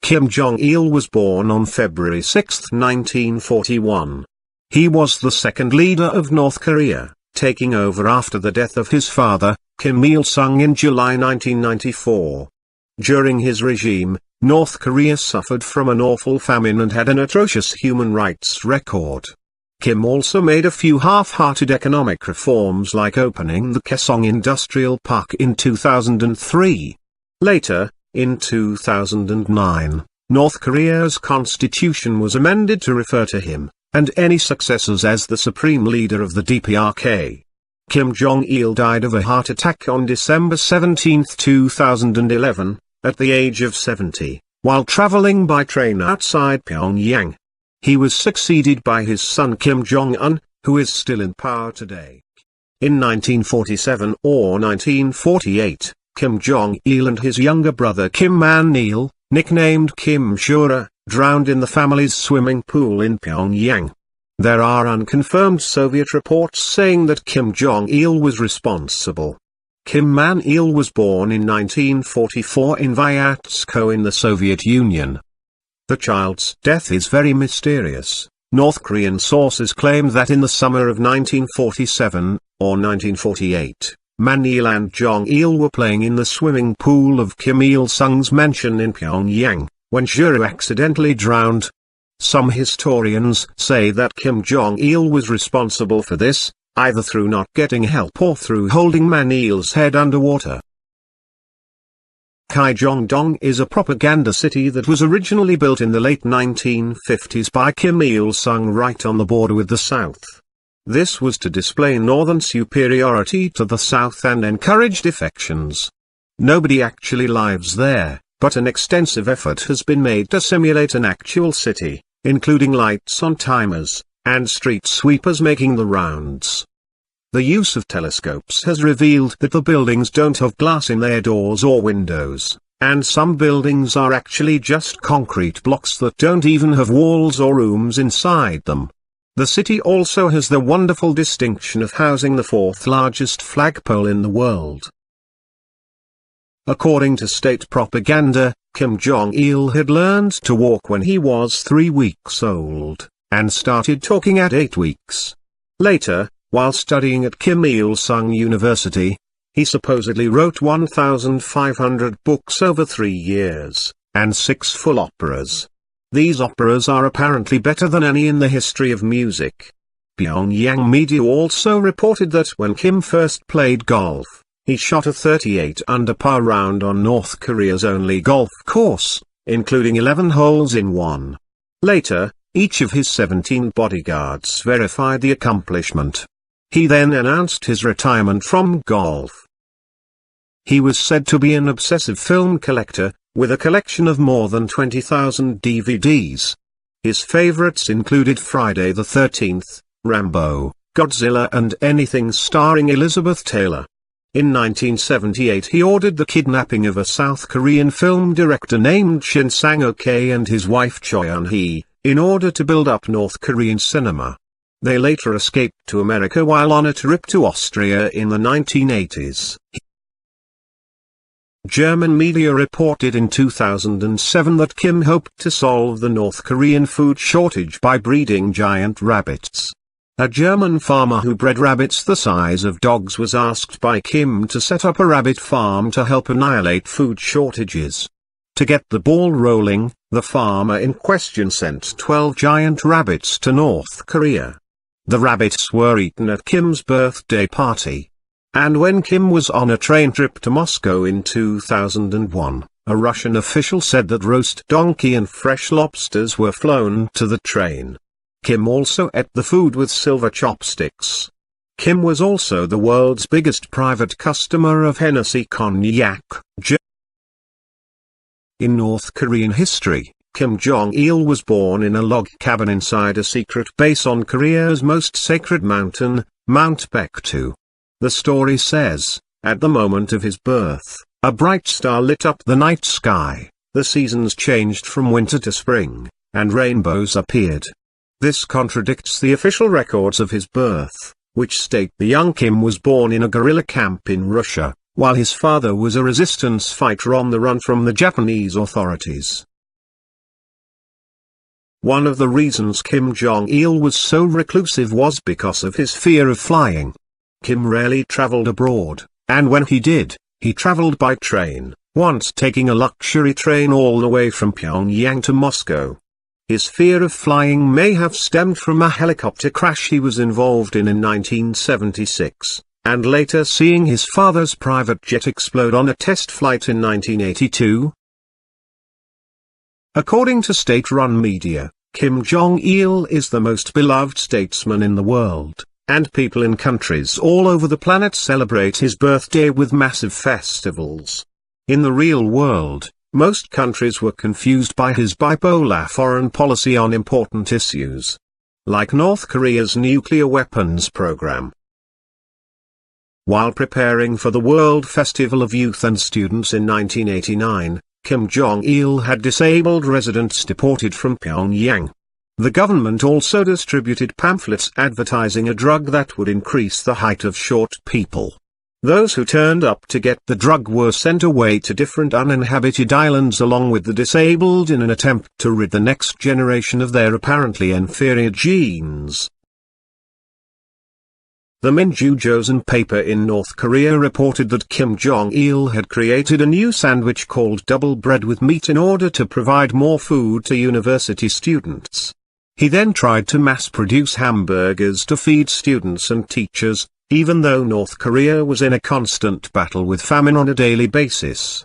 Kim Jong-Il was born on February 6, 1941. He was the second leader of North Korea, taking over after the death of his father, Kim Il-sung in July 1994. During his regime, North Korea suffered from an awful famine and had an atrocious human rights record. Kim also made a few half-hearted economic reforms like opening the Kaesong Industrial Park in 2003. Later, in 2009, North Korea's constitution was amended to refer to him, and any successors as the supreme leader of the DPRK. Kim Jong-il died of a heart attack on December 17, 2011, at the age of 70, while traveling by train outside Pyongyang. He was succeeded by his son Kim Jong-un, who is still in power today. In 1947 or 1948, Kim Jong-il and his younger brother Kim Man-il, nicknamed Kim Shura, drowned in the family's swimming pool in Pyongyang. There are unconfirmed Soviet reports saying that Kim Jong-il was responsible. Kim Man-il was born in 1944 in Vyatsko in the Soviet Union. The child's death is very mysterious. North Korean sources claim that in the summer of 1947, or 1948, Man-il and Jong-il were playing in the swimming pool of Kim Il-sung's mansion in Pyongyang, when Shura accidentally drowned. Some historians say that Kim Jong-il was responsible for this, either through not getting help or through holding Man-il's head underwater. Kaijongdong is a propaganda city that was originally built in the late 1950s by Kim Il-sung right on the border with the South. This was to display northern superiority to the South and encourage defections. Nobody actually lives there, but an extensive effort has been made to simulate an actual city, including lights on timers, and street sweepers making the rounds. The use of telescopes has revealed that the buildings don't have glass in their doors or windows, and some buildings are actually just concrete blocks that don't even have walls or rooms inside them. The city also has the wonderful distinction of housing the fourth largest flagpole in the world. According to state propaganda, Kim Jong-il had learned to walk when he was 3 weeks old, and started talking at 8 weeks. Later, while studying at Kim Il-sung University, he supposedly wrote 1,500 books over 3 years, and 6 full operas. These operas are apparently better than any in the history of music. Pyongyang media also reported that when Kim first played golf, he shot a 38 under par round on North Korea's only golf course, including 11 holes in one. Later, each of his 17 bodyguards verified the accomplishment. He then announced his retirement from golf. He was said to be an obsessive film collector, with a collection of more than 20,000 DVDs. His favorites included Friday the 13th, Rambo, Godzilla and anything starring Elizabeth Taylor. In 1978 he ordered the kidnapping of a South Korean film director named Shin Sang-ok and his wife Choi Eun-hee, in order to build up North Korean cinema. They later escaped to America while on a trip to Austria in the 1980s. German media reported in 2007 that Kim hoped to solve the North Korean food shortage by breeding giant rabbits. A German farmer who bred rabbits the size of dogs was asked by Kim to set up a rabbit farm to help annihilate food shortages. To get the ball rolling, the farmer in question sent 12 giant rabbits to North Korea. The rabbits were eaten at Kim's birthday party. And when Kim was on a train trip to Moscow in 2001, a Russian official said that roast donkey and fresh lobsters were flown to the train. Kim also ate the food with silver chopsticks. Kim was also the world's biggest private customer of Hennessy cognac. In North Korean history, Kim Jong-il was born in a log cabin inside a secret base on Korea's most sacred mountain, Mount Ep.3. The story says, at the moment of his birth, a bright star lit up the night sky, the seasons changed from winter to spring, and rainbows appeared. This contradicts the official records of his birth, which state the young Kim was born in a guerrilla camp in Russia, while his father was a resistance fighter on the run from the Japanese authorities. One of the reasons Kim Jong-il was so reclusive was because of his fear of flying. Kim rarely traveled abroad, and when he did, he traveled by train, once taking a luxury train all the way from Pyongyang to Moscow. His fear of flying may have stemmed from a helicopter crash he was involved in 1976, and later seeing his father's private jet explode on a test flight in 1982. According to state-run media, Kim Jong-il is the most beloved statesman in the world, and people in countries all over the planet celebrate his birthday with massive festivals. In the real world, most countries were confused by his bipolar foreign policy on important issues, like North Korea's nuclear weapons program. While preparing for the World Festival of Youth and Students in 1989, Kim Jong-il had disabled residents deported from Pyongyang. The government also distributed pamphlets advertising a drug that would increase the height of short people. Those who turned up to get the drug were sent away to different uninhabited islands along with the disabled in an attempt to rid the next generation of their apparently inferior genes. The Minju Joseon paper in North Korea reported that Kim Jong-il had created a new sandwich called double bread with meat in order to provide more food to university students. He then tried to mass-produce hamburgers to feed students and teachers, even though North Korea was in a constant battle with famine on a daily basis.